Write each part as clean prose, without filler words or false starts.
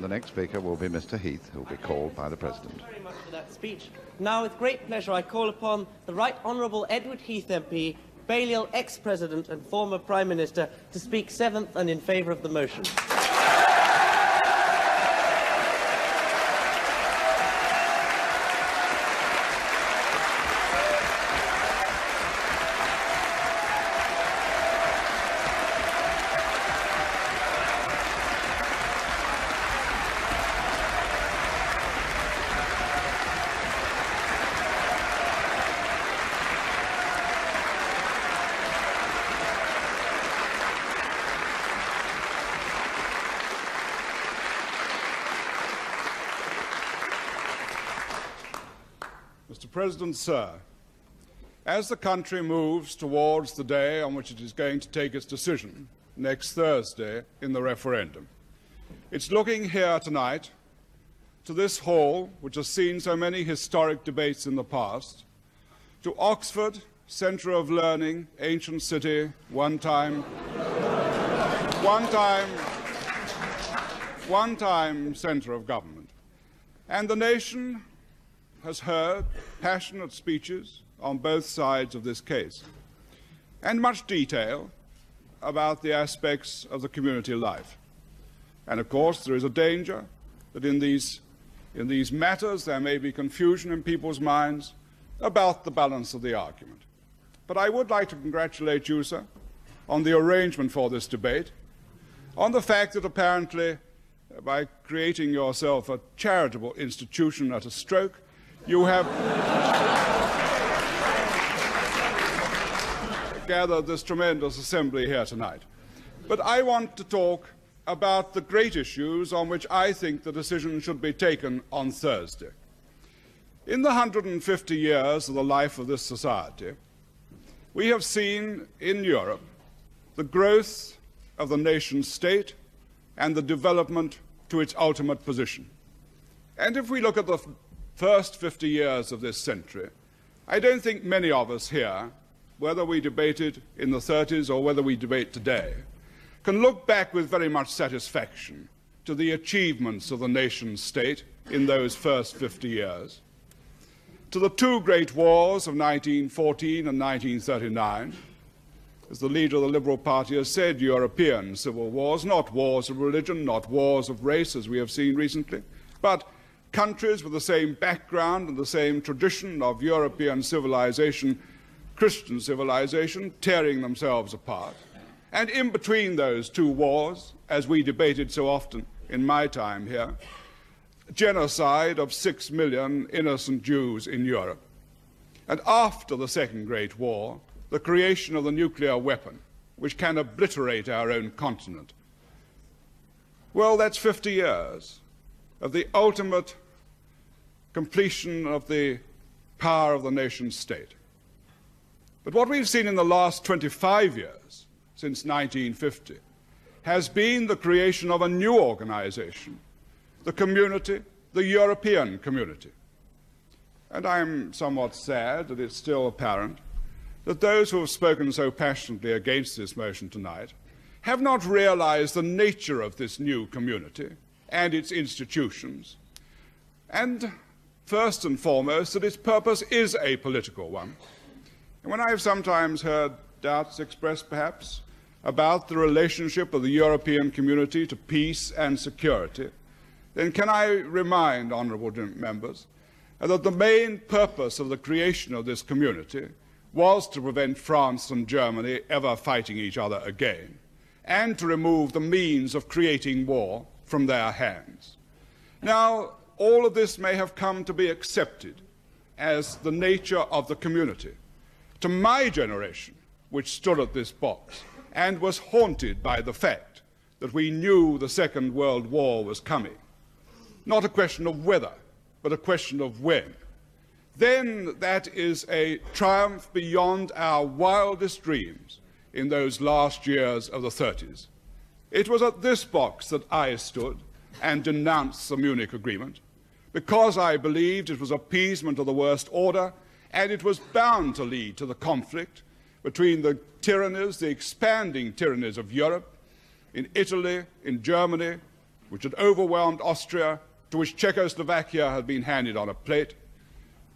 The next speaker will be Mr. Heath, who will be called by the President. Thank you very much for that speech. Now, with great pleasure, I call upon the Right Honourable Edward Heath MP, Balliol ex-President and former Prime Minister, to speak seventh and in favour of the motion. Mr. President, sir, as the country moves towards the day on which it is going to take its decision next Thursday in the referendum, it's looking here tonight to this hall, which has seen so many historic debates in the past, to Oxford, centre of learning, ancient city, one time centre of government. And the nation has heard passionate speeches on both sides of this case, and much detail about the aspects of the community life. And of course, there is a danger that in these matters there may be confusion in people's minds about the balance of the argument. But I would like to congratulate you, sir, on the arrangement for this debate, on the fact that apparently, by creating yourself a charitable institution at a stroke, you have gathered this tremendous assembly here tonight. But I want to talk about the great issues on which I think the decision should be taken on Thursday. In the 150 years of the life of this society, we have seen in Europe the growth of the nation-state and the development to its ultimate position. And if we look at the first 50 years of this century, I don't think many of us here, whether we debated in the 30s or whether we debate today, can look back with very much satisfaction to the achievements of the nation-state in those first 50 years, to the two great wars of 1914 and 1939. As the leader of the Liberal Party has said, European civil wars, not wars of religion, not wars of race, as we have seen recently, but countries with the same background and the same tradition of European civilization, Christian civilization, tearing themselves apart. And in between those two wars, as we debated so often in my time here, genocide of 6 million innocent Jews in Europe. And after the Second Great War, the creation of the nuclear weapon, which can obliterate our own continent. Well, that's 50 years of the ultimate completion of the power of the nation-state. But what we've seen in the last 25 years, since 1950, has been the creation of a new organization, the community, the European community. And I'm somewhat sad that it's still apparent that those who have spoken so passionately against this motion tonight have not realized the nature of this new community and its institutions, and first and foremost, that its purpose is a political one. And when I have sometimes heard doubts expressed, perhaps, about the relationship of the European community to peace and security, then can I remind honourable members that the main purpose of the creation of this community was to prevent France and Germany ever fighting each other again, and to remove the means of creating war from their hands. Now, all of this may have come to be accepted as the nature of the community. To my generation, which stood at this box and was haunted by the fact that we knew the Second World War was coming, not a question of whether, but a question of when, then that is a triumph beyond our wildest dreams in those last years of the 30s. It was at this box that I stood and denounced the Munich Agreement, because I believed it was appeasement of the worst order, and it was bound to lead to the conflict between the tyrannies, the expanding tyrannies of Europe, in Italy, in Germany, which had overwhelmed Austria, to which Czechoslovakia had been handed on a plate.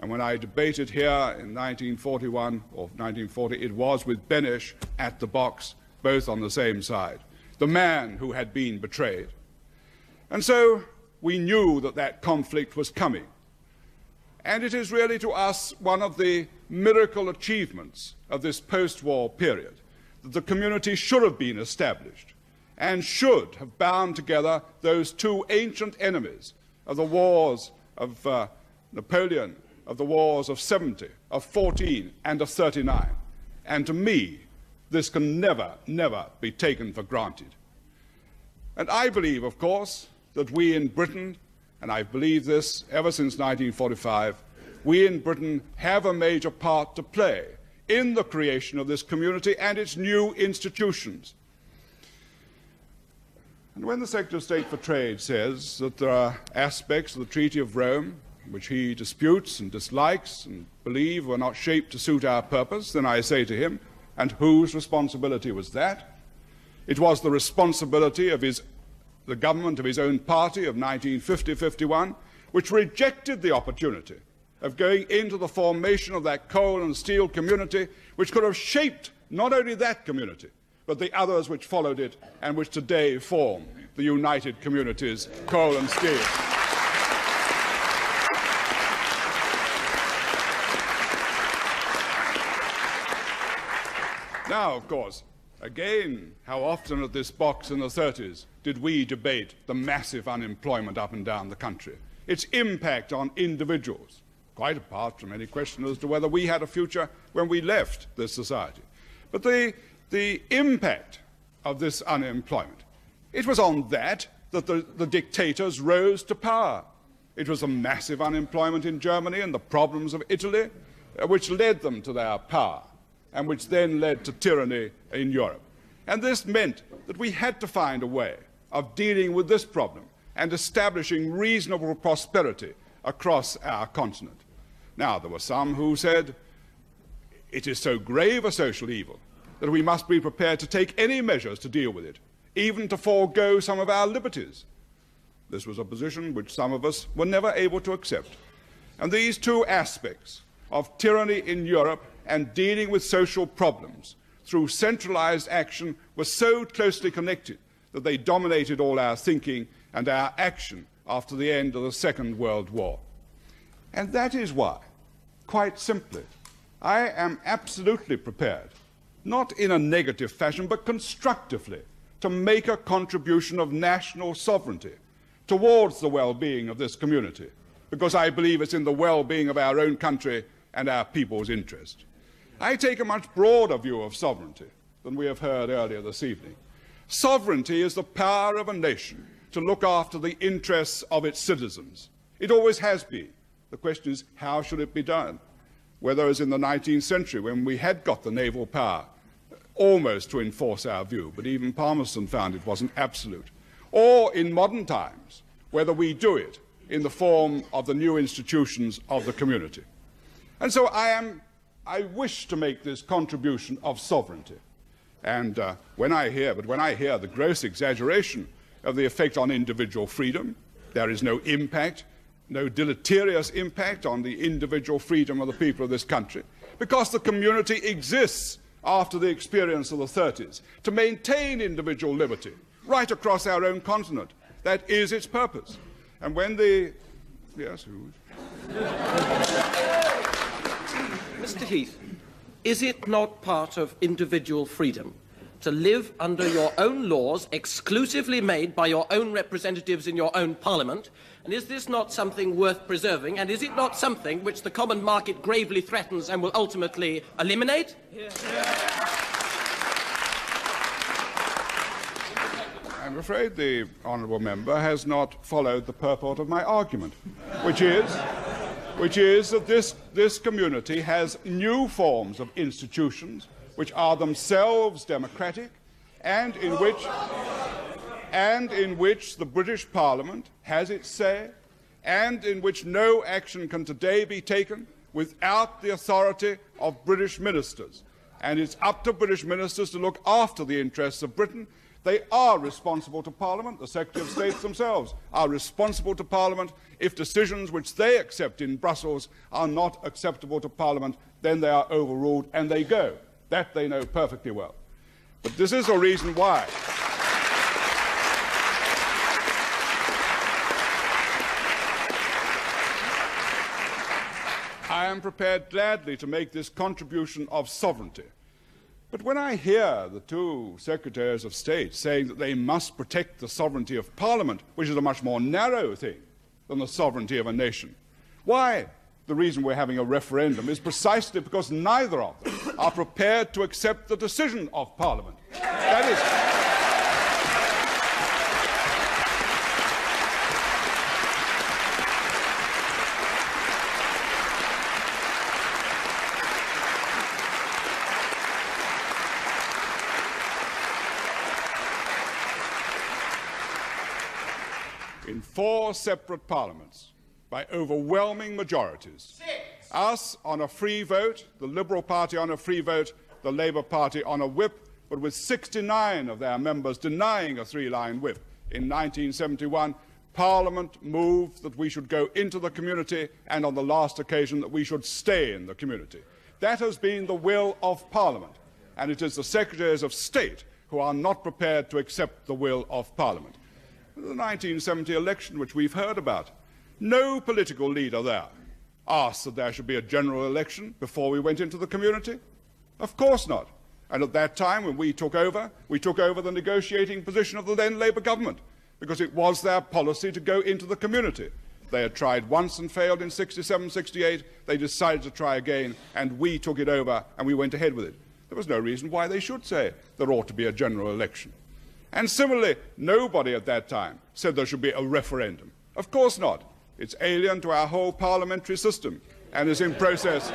And when I debated here in 1941 or 1940, it was with Benesch at the box, both on the same side, the man who had been betrayed. And so we knew that that conflict was coming. And it is really to us one of the miracle achievements of this post-war period that the community should have been established and should have bound together those two ancient enemies of the wars of Napoleon, of the wars of 70, of 14, and of 39. And to me, this can never, never be taken for granted. And I believe, of course, that we in Britain, and I've believed this ever since 1945, we in Britain have a major part to play in the creation of this community and its new institutions. And when the Secretary of State for Trade says that there are aspects of the Treaty of Rome which he disputes and dislikes and believes were not shaped to suit our purpose, then I say to him, and whose responsibility was that? It was the responsibility of the government of his own party of 1950-51, which rejected the opportunity of going into the formation of that coal and steel community, which could have shaped not only that community, but the others which followed it and which today form the United Communities, Coal and Steel. Now, of course, again, how often at this box in the 30s did we debate the massive unemployment up and down the country, its impact on individuals, quite apart from any question as to whether we had a future when we left this society. But the impact of this unemployment, it was on that the dictators rose to power. It was a massive unemployment in Germany and the problems of Italy which led them to their power, and which then led to tyranny in Europe. And this meant that we had to find a way of dealing with this problem and establishing reasonable prosperity across our continent. Now, there were some who said, it is so grave a social evil that we must be prepared to take any measures to deal with it, even to forego some of our liberties. This was a position which some of us were never able to accept. And these two aspects of tyranny in Europe and dealing with social problems through centralized action were so closely connected that they dominated all our thinking and our action after the end of the Second World War. And that is why, quite simply, I am absolutely prepared, not in a negative fashion, but constructively, to make a contribution of national sovereignty towards the well-being of this community, because I believe it's in the well-being of our own country and our people's interest. I take a much broader view of sovereignty than we have heard earlier this evening. Sovereignty is the power of a nation to look after the interests of its citizens. It always has been. The question is, how should it be done? Whether as in the 19th century, when we had got the naval power almost to enforce our view, but even Palmerston found it wasn't absolute, or in modern times, whether we do it in the form of the new institutions of the community. And so I wish to make this contribution of sovereignty. And when I hear the gross exaggeration of the effect on individual freedom, there is no impact, no deleterious impact on the individual freedom of the people of this country, because the community exists after the experience of the 30s to maintain individual liberty right across our own continent. That is its purpose. And when the... Yes, who? Mr. Heath, is it not part of individual freedom to live under your own laws exclusively made by your own representatives in your own parliament? And is this not something worth preserving? And is it not something which the common market gravely threatens and will ultimately eliminate? I'm afraid the honourable member has not followed the purport of my argument, which is that this community has new forms of institutions which are themselves democratic and in which the British Parliament has its say, and in which no action can today be taken without the authority of British ministers. And it's up to British ministers to look after the interests of Britain They are responsible to Parliament. The Secretary of State themselves are responsible to Parliament. If decisions which they accept in Brussels are not acceptable to Parliament, then they are overruled and they go. That they know perfectly well. But this is a reason why I am prepared gladly to make this contribution of sovereignty. But when I hear the two Secretaries of State saying that they must protect the sovereignty of Parliament, which is a much more narrow thing than the sovereignty of a nation, why the reason we're having a referendum is precisely because neither of them are prepared to accept the decision of Parliament. That is... in 4 separate parliaments, by overwhelming majorities. Us on a free vote, the Liberal Party on a free vote, the Labour Party on a whip, but with 69 of their members denying a 3-line whip. In 1971, Parliament moved that we should go into the community, and on the last occasion that we should stay in the community. That has been the will of Parliament, and it is the Secretaries of State who are not prepared to accept the will of Parliament. The 1970 election, which we've heard about, no political leader there asked that there should be a general election before we went into the community. Of course not. And at that time, when we took over the negotiating position of the then Labour government, because it was their policy to go into the community. They had tried once and failed in 67, 68. They decided to try again, and we took it over, and we went ahead with it. There was no reason why they should say there ought to be a general election. And similarly, nobody at that time said there should be a referendum. Of course not. It's alien to our whole parliamentary system and is in process.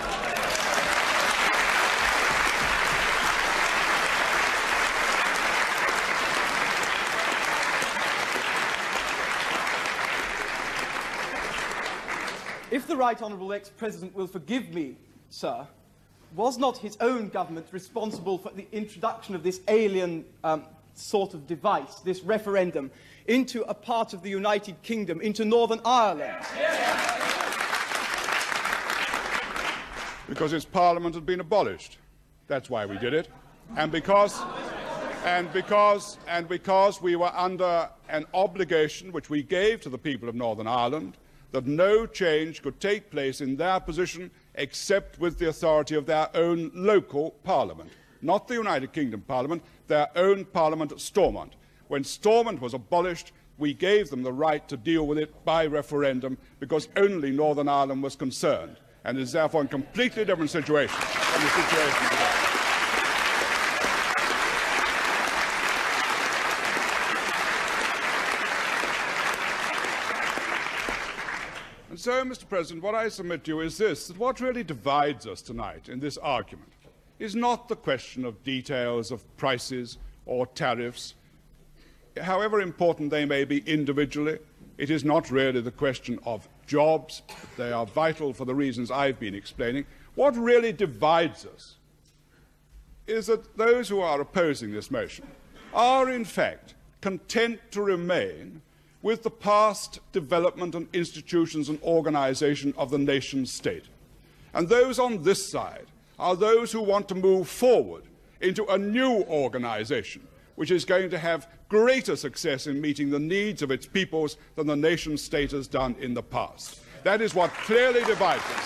If the Right Honourable Ex-President will forgive me, sir, was not his own government responsible for the introduction of this alien sort of device, this referendum, into a part of the United Kingdom, into Northern Ireland? Because its parliament had been abolished. That's why we did it. And because we were under an obligation which we gave to the people of Northern Ireland that no change could take place in their position except with the authority of their own local parliament. Not the United Kingdom Parliament, their own parliament at Stormont. When Stormont was abolished, we gave them the right to deal with it by referendum because only Northern Ireland was concerned, and is therefore in a completely different situation from the situation today. And so, Mr. President, what I submit to you is this, that what really divides us tonight in this argument is not the question of details of prices or tariffs. However important they may be individually, it is not really the question of jobs. They are vital for the reasons I've been explaining. What really divides us is that those who are opposing this motion are, in fact, content to remain with the past development and institutions and organisation of the nation-state. And those on this side are those who want to move forward into a new organisation, which is going to have greater success in meeting the needs of its peoples than the nation-state has done in the past. That is what clearly divides us.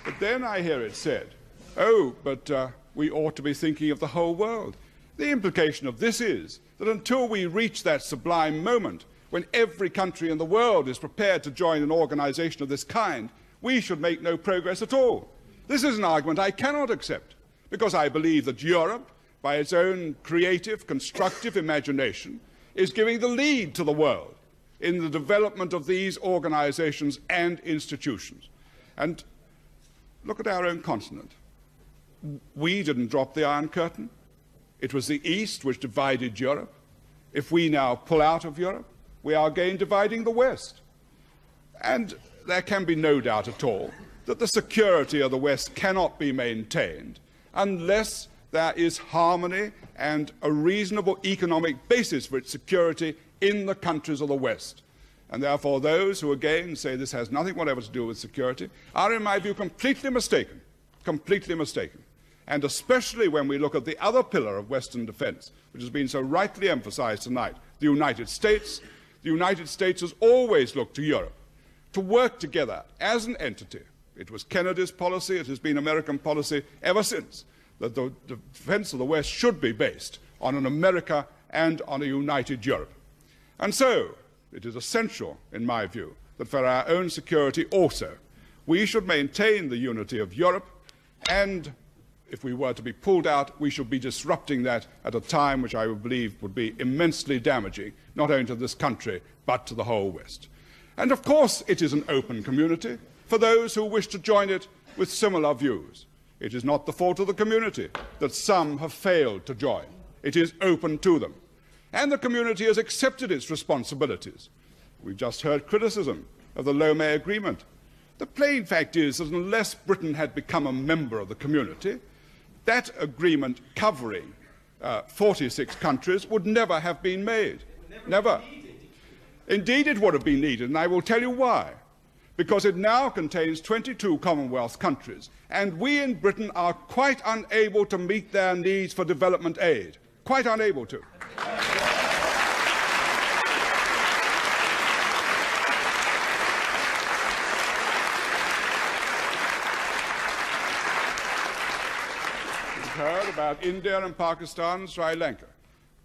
But then I hear it said, oh, but we ought to be thinking of the whole world. The implication of this is that until we reach that sublime moment when every country in the world is prepared to join an organisation of this kind, we should make no progress at all. This is an argument I cannot accept, because I believe that Europe, by its own creative, constructive imagination, is giving the lead to the world in the development of these organisations and institutions. And look at our own continent. We didn't drop the Iron Curtain. It was the East which divided Europe. If we now pull out of Europe, we are again dividing the West. And there can be no doubt at all that the security of the West cannot be maintained unless there is harmony and a reasonable economic basis for its security in the countries of the West. And therefore those who again say this has nothing whatever to do with security are, in my view, completely mistaken. Completely mistaken. And especially when we look at the other pillar of Western defence, which has been so rightly emphasised tonight, the United States. The United States has always looked to Europe to work together as an entity. It was Kennedy's policy, it has been American policy ever since, that the defence of the West should be based on an America and on a united Europe. And so, it is essential, in my view, that for our own security also, we should maintain the unity of Europe, and if we were to be pulled out, we should be disrupting that at a time which I would believe would be immensely damaging, not only to this country, but to the whole West. And of course it is an open community for those who wish to join it with similar views. It is not the fault of the community that some have failed to join. It is open to them. And the community has accepted its responsibilities. We've just heard criticism of the Lomé Agreement. The plain fact is that unless Britain had become a member of the community, that agreement covering 46 countries would never have been made. Never. Indeed, it would have been needed, and I will tell you why. Because it now contains 22 Commonwealth countries, and we in Britain are quite unable to meet their needs for development aid. Quite unable to. Heard about India and Pakistan and Sri Lanka.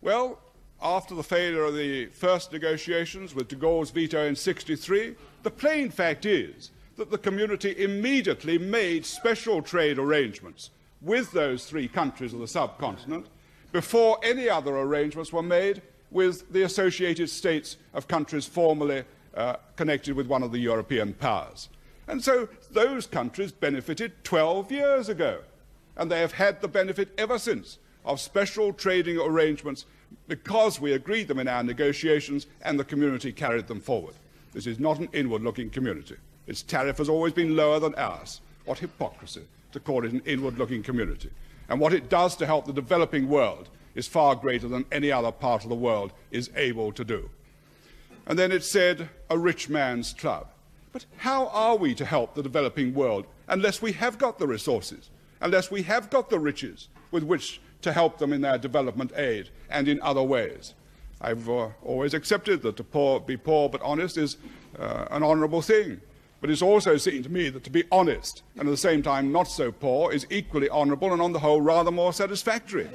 Well, after the failure of the first negotiations with de Gaulle's veto in '63, the plain fact is that the community immediately made special trade arrangements with those three countries of the subcontinent before any other arrangements were made with the associated states of countries formerly connected with one of the European powers. And so those countries benefited 12 years ago. And they have had the benefit ever since of special trading arrangements because we agreed them in our negotiations and the community carried them forward. This is not an inward-looking community. Its tariff has always been lower than ours. What hypocrisy to call it an inward-looking community. And what it does to help the developing world is far greater than any other part of the world is able to do. And then it said, a rich man's club. But how are we to help the developing world unless we have got the resources? Unless we have got the riches with which to help them in their development aid and in other ways. I've always accepted that to be poor but honest is an honourable thing. But it's also seen to me that to be honest and at the same time not so poor is equally honourable and on the whole rather more satisfactory.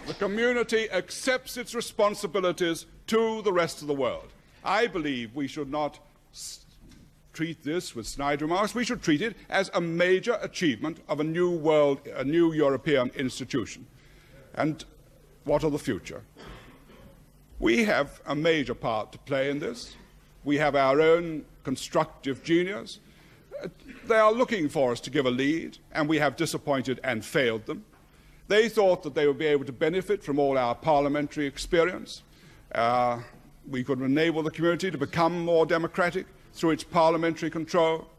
The community accepts its responsibilities to the rest of the world. I believe we should not treat this with snide remarks. We should treat it as a major achievement of a new European institution. And what of the future? We have a major part to play in this. We have our own constructive genius. They are looking for us to give a lead, and we have disappointed and failed them. They thought that they would be able to benefit from all our parliamentary experience. We could enable the community to become more democratic through its parliamentary control.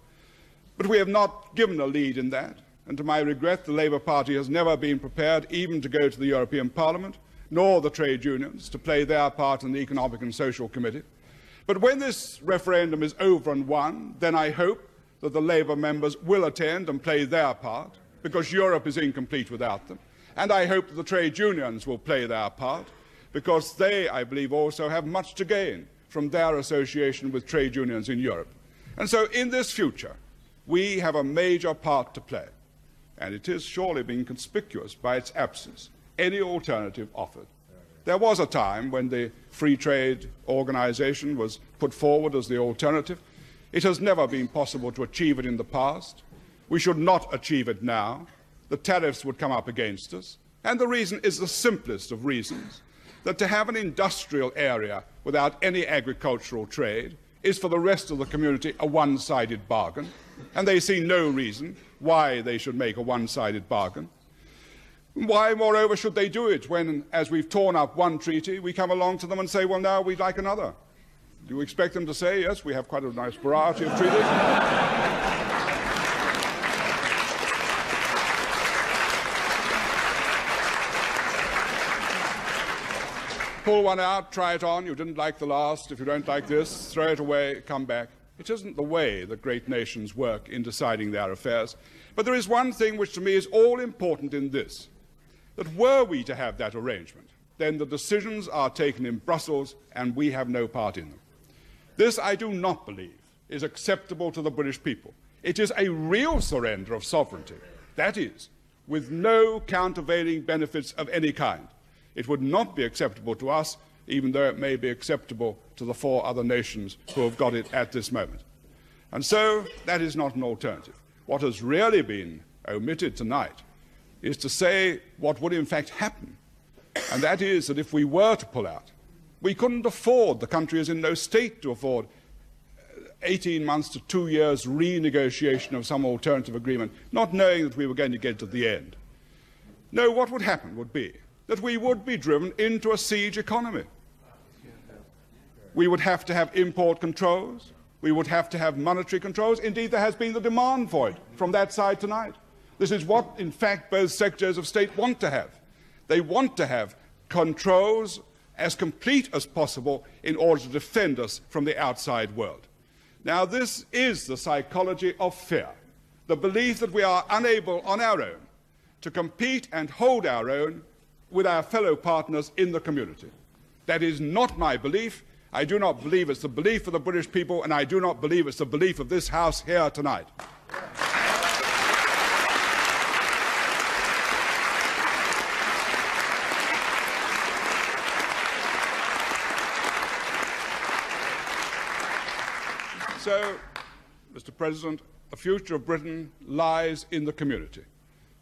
But we have not given a lead in that. And to my regret, the Labour Party has never been prepared even to go to the European Parliament, nor the trade unions, to play their part in the Economic and Social Committee. But when this referendum is over and won, then I hope that the Labour members will attend and play their part, because Europe is incomplete without them. And I hope that the trade unions will play their part, because they, I believe, also have much to gain from their association with trade unions in Europe. And so in this future, we have a major part to play, and it is surely being conspicuous by its absence, any alternative offered. There was a time when the Free Trade Organization was put forward as the alternative. It has never been possible to achieve it in the past. We should not achieve it now. The tariffs would come up against us. And the reason is the simplest of reasons, that to have an industrial area without any agricultural trade is for the rest of the community a one-sided bargain, and they see no reason why they should make a one-sided bargain. Why, moreover, should they do it when, as we've torn up one treaty, we come along to them and say, well, now we'd like another? Do you expect them to say, yes, we have quite a nice variety of treaties? Pull one out, try it on. You didn't like the last. If you don't like this, throw it away, come back. It isn't the way that great nations work in deciding their affairs. But there is one thing which to me is all important in this, that were we to have that arrangement, then the decisions are taken in Brussels and we have no part in them. This, I do not believe, is acceptable to the British people. It is a real surrender of sovereignty. That is, with no countervailing benefits of any kind. It would not be acceptable to us, even though it may be acceptable to the 4 other nations who have got it at this moment. And so that is not an alternative. What has really been omitted tonight is to say what would in fact happen, and that is that if we were to pull out, we couldn't afford, the country is in no state to afford 18 months to 2 years renegotiation of some alternative agreement, not knowing that we were going to get to the end. No, what would happen would be that we would be driven into a siege economy. We would have to have import controls. We would have to have monetary controls. Indeed, there has been the demand for it from that side tonight. This is what, in fact, both Secretaries of State want to have. They want to have controls as complete as possible in order to defend us from the outside world. Now, this is the psychology of fear, the belief that we are unable on our own to compete and hold our own with our fellow partners in the community. That is not my belief. I do not believe it's the belief of the British people, and I do not believe it's the belief of this House here tonight. So, Mr. President, the future of Britain lies in the community.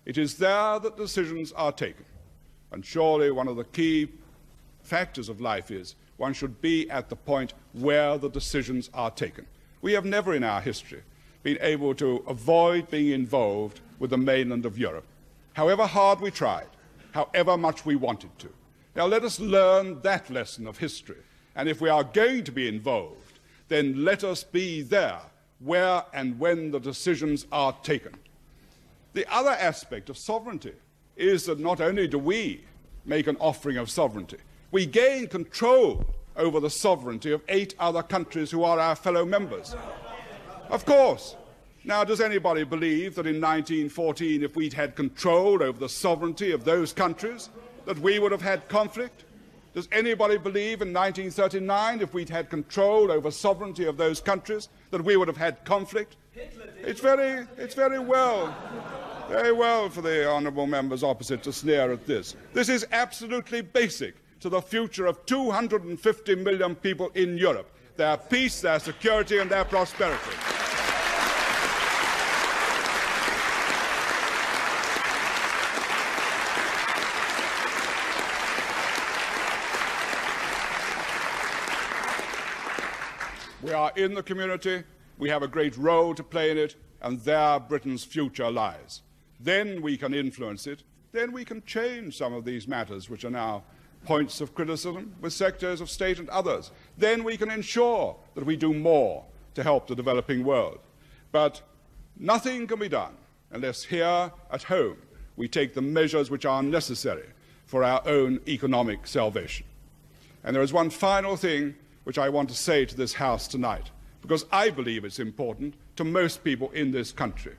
It is there that decisions are taken. And surely one of the key factors of life is one should be at the point where the decisions are taken. We have never in our history been able to avoid being involved with the mainland of Europe, however hard we tried, however much we wanted to. Now let us learn that lesson of history, and if we are going to be involved, then let us be there where and when the decisions are taken. The other aspect of sovereignty is that not only do we make an offering of sovereignty, we gain control over the sovereignty of 8 other countries who are our fellow members. Of course. Now, does anybody believe that in 1914, if we'd had control over the sovereignty of those countries, that we would have had conflict? Does anybody believe in 1939, if we'd had control over sovereignty of those countries, that we would have had conflict? It's very well for the honourable members opposite to sneer at this. This is absolutely basic to the future of 250 million people in Europe, their peace, their security and their prosperity. We are in the community, we have a great role to play in it, and there Britain's future lies. Then we can influence it, then we can change some of these matters which are now points of criticism with secretaries of state and others. Then we can ensure that we do more to help the developing world. But nothing can be done unless here at home we take the measures which are necessary for our own economic salvation. And there is one final thing which I want to say to this House tonight, because I believe it's important to most people in this country,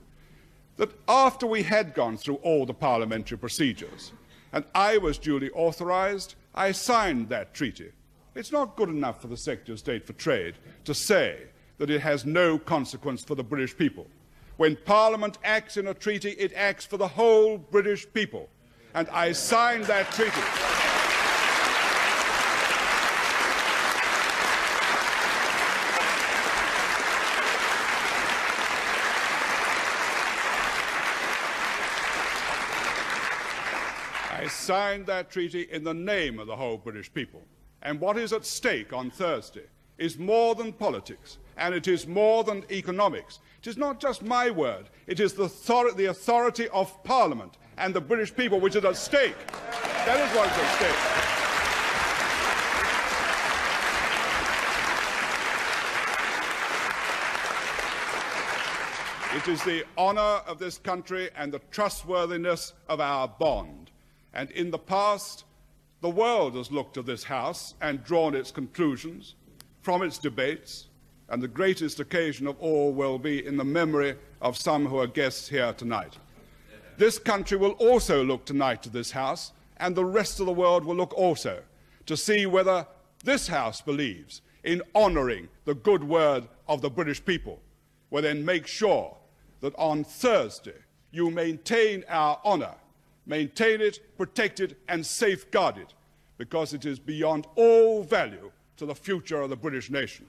that after we had gone through all the parliamentary procedures, and I was duly authorised, I signed that treaty. It's not good enough for the Secretary of State for Trade to say that it has no consequence for the British people. When Parliament acts in a treaty, it acts for the whole British people. And I signed that treaty. I signed that treaty in the name of the whole British people. And what is at stake on Thursday is more than politics, and it is more than economics. It is not just my word, it is the authority of Parliament and the British people, which is at stake. That is what is at stake. It is the honour of this country and the trustworthiness of our bond. And in the past, the world has looked to this House and drawn its conclusions from its debates, and the greatest occasion of all will be in the memory of some who are guests here tonight. This country will also look tonight to this House, and the rest of the world will look also, to see whether this House believes in honouring the good word of the British people, will then make sure that on Thursday you maintain our honour, maintain it, protect it and safeguard it, because it is beyond all value to the future of the British nation.